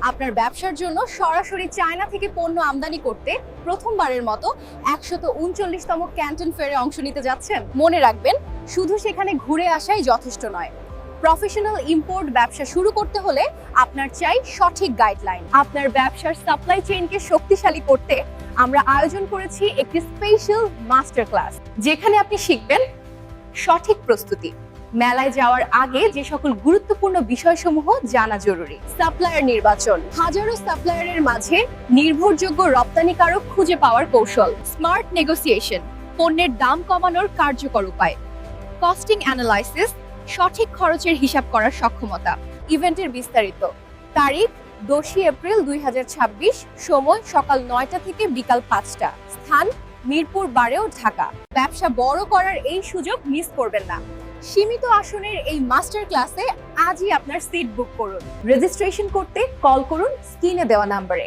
আপনার ব্যবসার জন্য সরাসরি চায়না থেকে পণ্য আমদানি করতে প্রথমবারের মতো 139তম ক্যান্টন ফেয়ারে অংশ নিতে যাচ্ছেন? মনে রাখবেন, শুধু সেখানে ঘুরে আসাই যথেষ্ট নয়। প্রফেশনাল ইম্পোর্ট ব্যবসা শুরু করতে হলে আপনার চাই সঠিক গাইডলাইন। আপনার ব্যবসার সাপ্লাই চেইনকে শক্তিশালী করতে আমরা আয়োজন করেছি একটি স্পেশাল মাস্টার ক্লাস, যেখানে আপনি শিখবেন সঠিক প্রস্তুতি, মেলায় যাওয়ার আগে যে সকল গুরুত্বপূর্ণ বিষয়সমূহ জানা জরুরি, সাপ্লায়ার নির্বাচন, হাজারো সাপ্লায়ারের মাঝে নির্ভরযোগ্য রপ্তানিকারক খুঁজে পাওয়ার কৌশল, স্মার্ট নেগোসিয়েশন, পণ্যের দাম কমানোর কার্যকর উপায়, কস্টিং অ্যানালাইসিস, সঠিক খরচের হিসাব করার সক্ষমতা। ইভেন্টের বিস্তারিত তারিখ 10 এপ্রিল 2026, সময় সকাল 9টা থেকে বিকাল 5টা, স্থান মিরপুর 12, ঢাকা। ব্যবসা বড় করার এই সুযোগ মিস করবেন না। সীমিত আসনের এই মাস্টার ক্লাসে আজই আপনার সিট বুক করুন। রেজিস্ট্রেশন করতে কল করুন স্ক্রিনে দেওয়া নম্বরে।